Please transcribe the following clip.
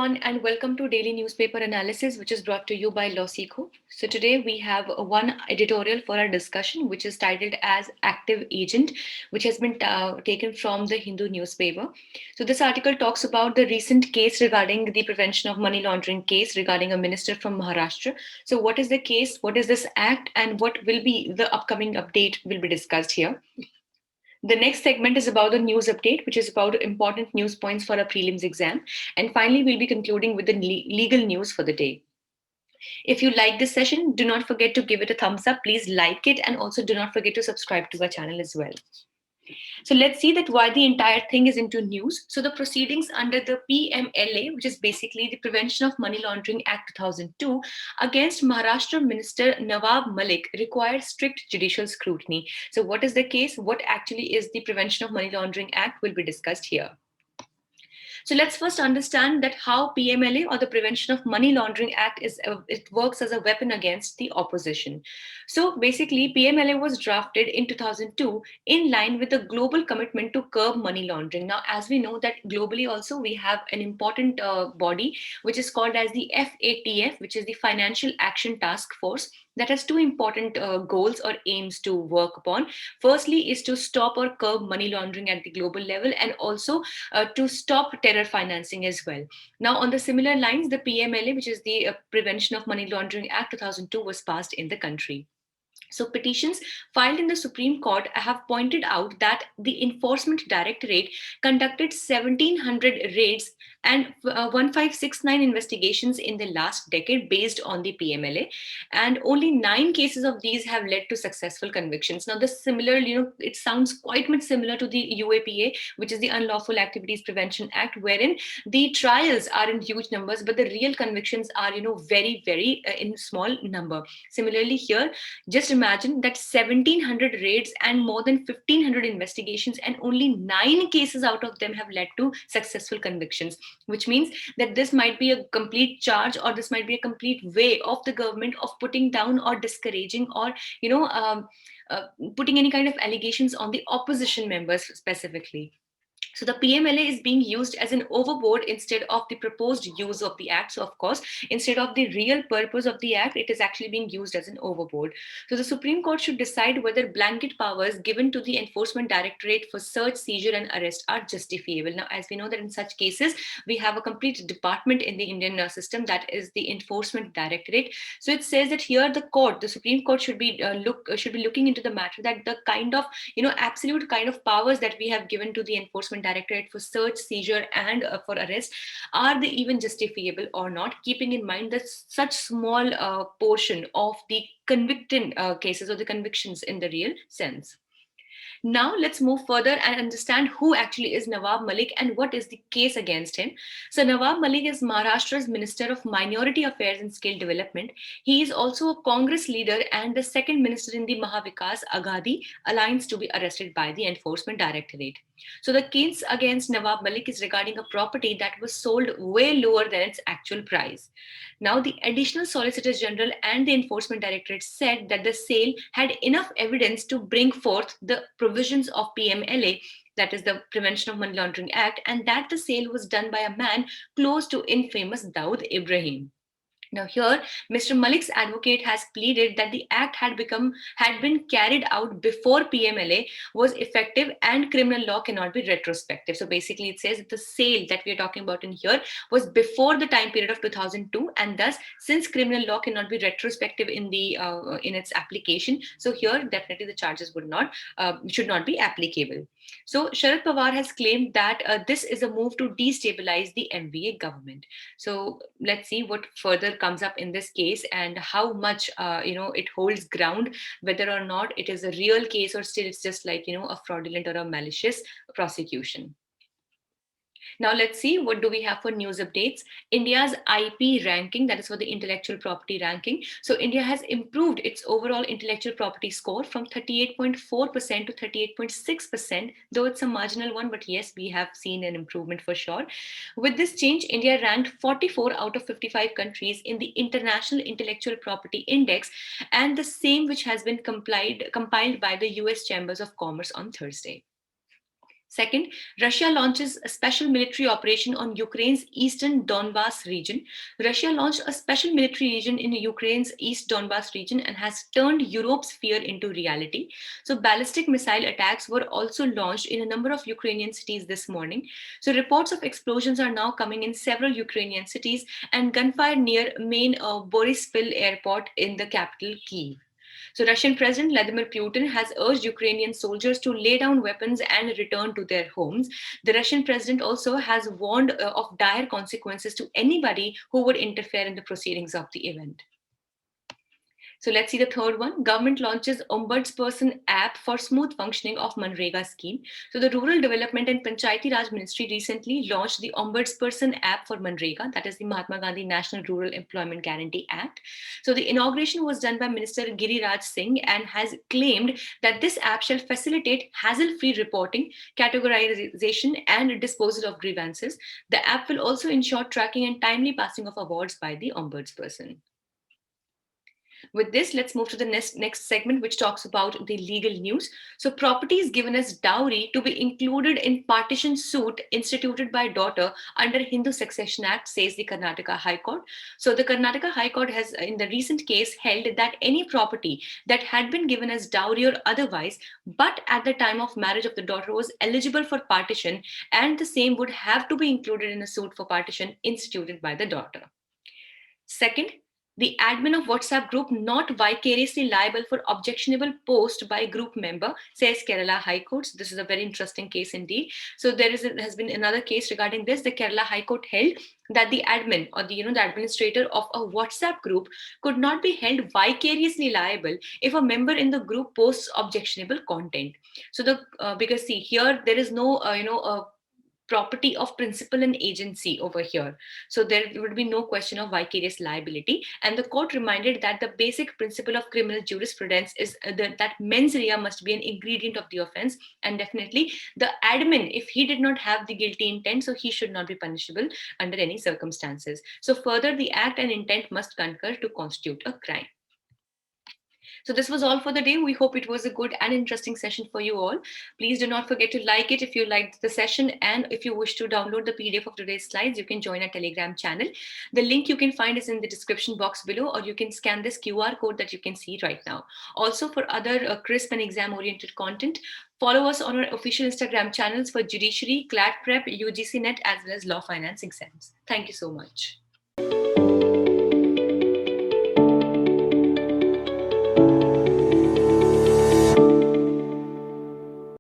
everyone, and welcome to Daily Newspaper Analysis, which is brought to you by LawSikho. So today we have one editorial for our discussion, which is titled as Active Agent, which has been taken from the Hindu newspaper. So this article talks about the recent case regarding the prevention of money laundering case regarding a minister from Maharashtra. So what is the case? What is this act? And what will be the upcoming update will be discussed here. The next segment is about the news update, which is about important news points for our prelims exam. And finally, we'll be concluding with the legal news for the day. If you like this session, do not forget to give it a thumbs up. Please like it, and also do not forget to subscribe to our channel as well. So let's see that why the entire thing is into news. So the proceedings under the PMLA, which is basically the Prevention of Money Laundering Act 2002, against Maharashtra Minister Nawab Malik required strict judicial scrutiny. So what is the case? What actually is the Prevention of Money Laundering Act will be discussed here. So let's first understand that how PMLA, or the Prevention of Money Laundering Act, it works as a weapon against the opposition. So basically, PMLA was drafted in 2002 in line with the global commitment to curb money laundering. Now, as we know that globally also we have an important body which is called as the FATF, which is the Financial Action Task Force, that has two important goals or aims to work upon. Firstly is to stop or curb money laundering at the global level, and also to stop terror financing as well. Now, on the similar lines, the PMLA, which is the Prevention of Money Laundering Act 2002, was passed in the country. So petitions filed in the Supreme Court have pointed out that the Enforcement Directorate conducted 1,700 raids and 1569 investigations in the last decade based on the PMLA, and only 9 cases of these have led to successful convictions. Now, this similar, it sounds quite much similar to the UAPA, which is the Unlawful Activities Prevention Act, wherein the trials are in huge numbers, but the real convictions are, very, very in small number. Similarly, here, just imagine that 1,700 raids and more than 1,500 investigations, and only 9 cases out of them have led to successful convictions, which means that this might be a complete charge, or this might be a complete way of the government of putting down or discouraging, or putting any kind of allegations on the opposition members specifically. So the PMLA is being used as an overboard instead of the proposed use of the act. So of course, instead of the real purpose of the act, it is actually being used as an overboard. So the Supreme Court should decide whether blanket powers given to the Enforcement Directorate for search, seizure, and arrest are justifiable. Now, as we know that in such cases, we have a complete department in the Indian system, that is the Enforcement Directorate. So it says that here the Supreme Court should be looking into the matter, that the kind of absolute kind of powers that we have given to the Enforcement Directorate for search, seizure, and for arrest, are they even justifiable or not, keeping in mind that such small portion of the convicted cases or the convictions in the real sense. Now let's move further and understand who actually is Nawab Malik and what is the case against him. So Nawab Malik is Maharashtra's Minister of Minority Affairs and Skill Development. He is also a Congress leader and the second minister in the Mahavikas Aghadi alliance to be arrested by the Enforcement Directorate. So the case against Nawab Malik is regarding a property that was sold way lower than its actual price. Now, the Additional Solicitor General and the Enforcement Directorate said that the sale had enough evidence to bring forth the provisions of PMLA, that is the Prevention of Money Laundering Act, and that the sale was done by a man close to infamous Dawood Ibrahim. Now here, Mr. Malik's advocate has pleaded that the act had been carried out before PMLA was effective and criminal law cannot be retrospective. So basically it says that the sale that we are talking about in here was before the time period of 2002, and thus since criminal law cannot be retrospective in its application, so here definitely the charges should not be applicable. So Sharad Pawar has claimed that this is a move to destabilize the MVA government. So let's see what further comes up in this case and how much it holds ground, whether or not it is a real case or still it's just like a fraudulent or a malicious prosecution. Now let's see what do we have for news updates. India's IP ranking, that is for the intellectual property ranking. So India has improved its overall intellectual property score from 38.4% to 38.6%, though it's a marginal one, but yes, we have seen an improvement for sure. With this change, India ranked 44 out of 55 countries in the International Intellectual Property Index, and the same which has been compiled by the US Chambers of Commerce on Thursday. Second, Russia launches a special military operation on Ukraine's eastern Donbas region. Russia launched a special military region in Ukraine's East Donbas region and has turned Europe's fear into reality. So, ballistic missile attacks were also launched in a number of Ukrainian cities this morning. So, reports of explosions are now coming in several Ukrainian cities and gunfire near main Borispil airport in the capital, Kyiv. So, Russian President Vladimir Putin has urged Ukrainian soldiers to lay down weapons and return to their homes. The Russian president also has warned of dire consequences to anybody who would interfere in the proceedings of the event. So let's see the third one. Government launches Ombusdperson App for smooth functioning of MGNREGA scheme. So the Rural Development and Panchayati Raj Ministry recently launched the Ombusdperson App for MGNREGA, that is the Mahatma Gandhi National Rural Employment Guarantee Act. So the inauguration was done by Minister Giriraj Singh and has claimed that this app shall facilitate hassle-free reporting, categorization, and disposal of grievances. The app will also ensure tracking and timely passing of awards by the ombudsperson. With this, let's move to the next segment, which talks about the legal news. So, properties given as dowry to be included in partition suit instituted by daughter under Hindu Succession Act, says the Karnataka High Court. So, the Karnataka High Court has, in the recent case, held that any property that had been given as dowry or otherwise, but at the time of marriage of the daughter was eligible for partition, and the same would have to be included in a suit for partition instituted by the daughter. Second, the admin of WhatsApp group not vicariously liable for objectionable post by group member, says Kerala High Court. So this is a very interesting case indeed. So has been another case regarding this. The Kerala High Court held that the admin or the administrator of a WhatsApp group could not be held vicariously liable if a member in the group posts objectionable content. So because see here there is no property of principal and agency over here. So there would be no question of vicarious liability. And the court reminded that the basic principle of criminal jurisprudence is that mens rea must be an ingredient of the offense. And definitely the admin, if he did not have the guilty intent, so he should not be punishable under any circumstances. So further, the act and intent must concur to constitute a crime. So this was all for the day. We hope it was a good and interesting session for you all. Please do not forget to like it if you liked the session. And if you wish to download the PDF of today's slides, you can join our Telegram channel. The link you can find is in the description box below, or you can scan this QR code that you can see right now. Also, for other crisp and exam-oriented content, follow us on our official Instagram channels for judiciary, CLAT prep, UGC net, as well as law finance exams. Thank you so much.